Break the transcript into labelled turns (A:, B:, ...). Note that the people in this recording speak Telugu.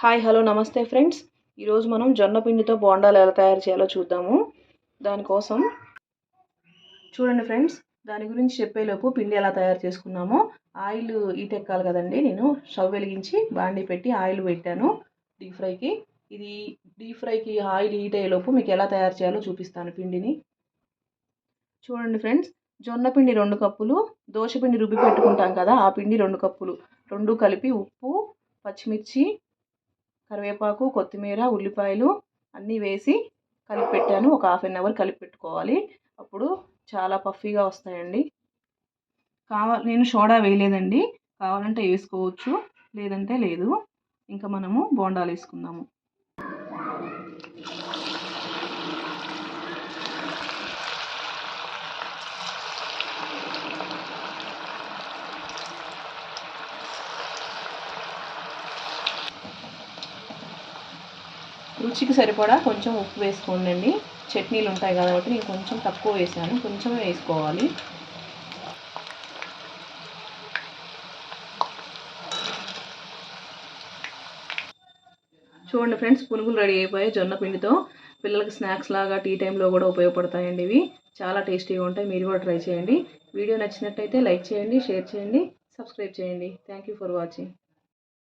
A: హాయ్ హలో నమస్తే ఫ్రెండ్స్. ఈరోజు మనం జొన్న పిండితో బోండాలు ఎలా తయారు చేయాలో చూద్దాము. దానికోసం చూడండి ఫ్రెండ్స్, దాని గురించి చెప్పేలోపు పిండి ఎలా తయారు చేసుకున్నామో ఆయిల్ హీట్ ఎక్కాలి కదండి. నేను స్టవ్ వెలిగించి బాండి పెట్టి ఆయిల్ పెట్టాను డీప్ ఫ్రైకి. ఇది డీప్ ఫ్రైకి ఆయిల్ హీట్ అయ్యేలోపు మీకు ఎలా తయారు చేయాలో చూపిస్తాను పిండిని. చూడండి ఫ్రెండ్స్, జొన్న పిండి 2 కప్పులు, దోసపిండి రుబ్బి పెట్టుకుంటాం కదా ఆ పిండి 2 కప్పులు, 2 కలిపి ఉప్పు, పచ్చిమిర్చి, కరివేపాకు, కొత్తిమీర, ఉల్లిపాయలు అన్నీ వేసి కలిపి పెట్టాను. ఒక హాఫ్ అన్ అవర్ కలిపి పెట్టుకోవాలి. అప్పుడు చాలా పఫీగా వస్తాయండి. నేను సోడా వేయలేదండి, కావాలంటే వేసుకోవచ్చు, లేదంటే లేదు. ఇంకా మనము బోండాలు వేసుకుందాము. రుచికి సరిపడా కొంచెం ఉప్పు వేసుకోండి. చట్నీలు ఉంటాయి కాబట్టి నేను కొంచెం తక్కువ వేసాను, కొంచెమే వేసుకోవాలి. చూడండి ఫ్రెండ్స్, పునుగులు రెడీ అయిపోయాయి జొన్న పిండితో. పిల్లలకి స్నాక్స్ లాగా టీ టైంలో కూడా ఉపయోగపడతాయండి. ఇవి చాలా టేస్టీగా ఉంటాయి, మీరు కూడా ట్రై చేయండి. వీడియో నచ్చినట్టయితే లైక్ చేయండి, షేర్ చేయండి, సబ్స్క్రైబ్ చేయండి. Thank you for watching.